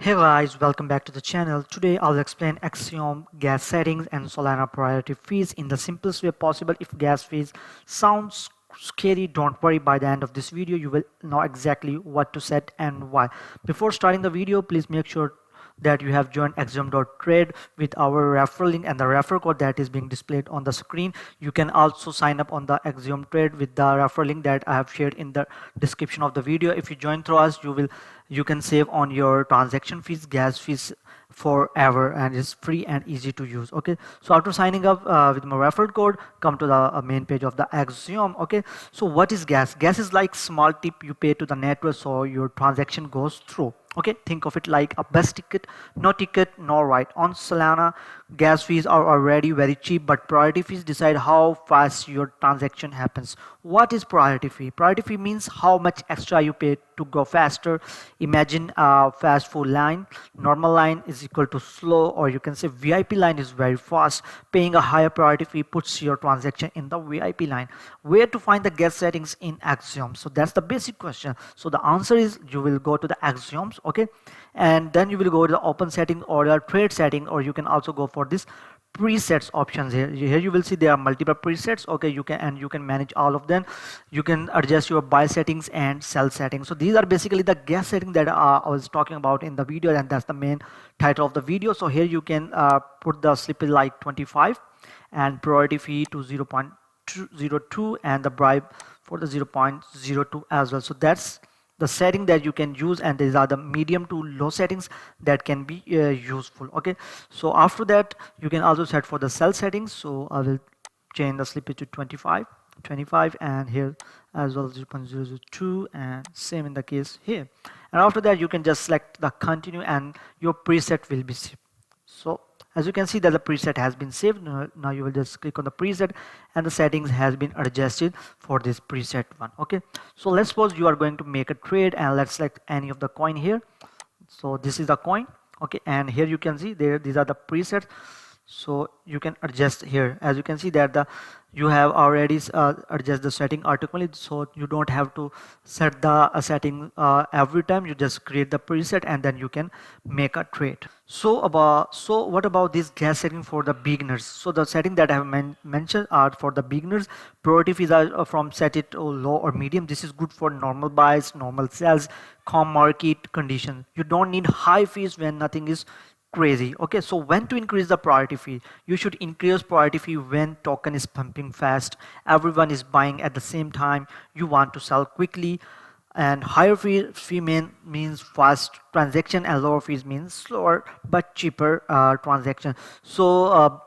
Hey guys, welcome back to the channel. Today I'll explain Axiom gas settings and Solana priority fees in the simplest way possible. If gas fees sounds scary, don't worry. By the end of this video you will know exactly what to set and why. Before starting the video, please make sure that you have joined Axiom.trade with our referral link and the referral code that is being displayed on the screen. You can also sign up on the Axiom Trade with the referral link that I have shared in the description of the video. If you join through us, you can save on your transaction fees, gas fees forever, and it's free and easy to use. Okay, so after signing up with my referral code, come to the main page of the Axiom. Okay, so what is gas is like small tip you pay to the network so your transaction goes through. Okay, think of it like a bus ticket, no ride. On Solana, gas fees are already very cheap, but priority fees decide how fast your transaction happens. What is priority fee? Priority fee means how much extra you pay to go faster. Imagine a fast food line. Normal line is equal to slow, or you can say VIP line is very fast. Paying a higher priority fee puts your transaction in the VIP line. Where to find the gas settings in Axiom? So that's the basic question. So the answer is you will go to the Axioms. Okay, and then you will go to the open setting or the trade setting, or you can also go for this presets options. Here you will see there are multiple presets. Okay, you can manage all of them. You can adjust your buy settings and sell settings. So these are basically the gas setting that I was talking about in the video, and that's the main title of the video. So here you can put the slippage like 25 and priority fee to 0.02 and the bribe for the 0.02 as well. So that's the setting that you can use, and these are the medium to low settings that can be useful. Okay, so after that you can also set for the sell settings. So I will change the slippage to 25, and here as well 0.002, and same in the case here. And after that you can just select the continue and your preset will be saved. So as you can see that the preset has been saved. Now you will just click on the preset and the settings has been adjusted for this preset one. Okay, so let's suppose you are going to make a trade, and let's select any of the coin here. So this is the coin. Okay, and here you can see these are the presets. So you can adjust here. As you can see that you have already adjust the setting automatically, so you don't have to set the setting every time. You just create the preset and then you can make a trade. So what about this gas setting for the beginners? So the setting that I have mentioned are for the beginners. Priority fees are from set it to low or medium. This is good for normal buys, normal sells, calm market conditions. You don't need high fees when nothing is crazy. Okay, so when to increase the priority fee? You should increase priority fee when token is pumping fast, everyone is buying at the same time, you want to sell quickly. And higher fee means fast transaction, and lower fees means slower but cheaper transaction. So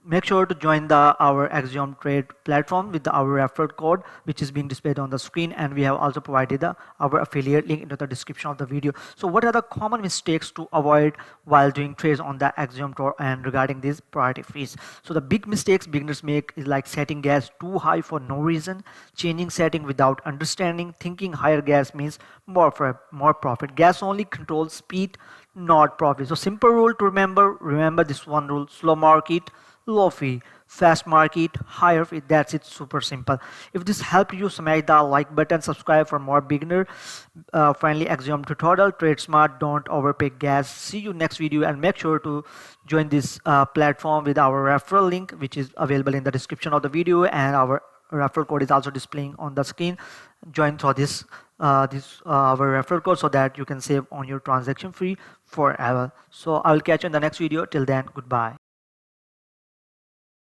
make sure to join our Axiom Trade platform with our referral code, which is being displayed on the screen, and we have also provided our affiliate link into the description of the video. So what are the common mistakes to avoid while doing trades on the Axiom Tour and regarding these priority fees? So the big mistakes beginners make is like setting gas too high for no reason, changing setting without understanding, thinking higher gas means more profit. Gas only controls speed, not profit. So simple rule to remember this one rule: slow market, low fee, fast market, higher fee. That's it, super simple. If this helped you, smash the like button, subscribe for more beginner friendly Axiom tutorial. Trade smart, don't overpay gas. See you next video, and make sure to join this platform with our referral link, which is available in the description of the video, and our referral code is also displaying on the screen. Join for this our referral code so that you can save on your transaction fee forever. So I will catch you in the next video. Till then, goodbye.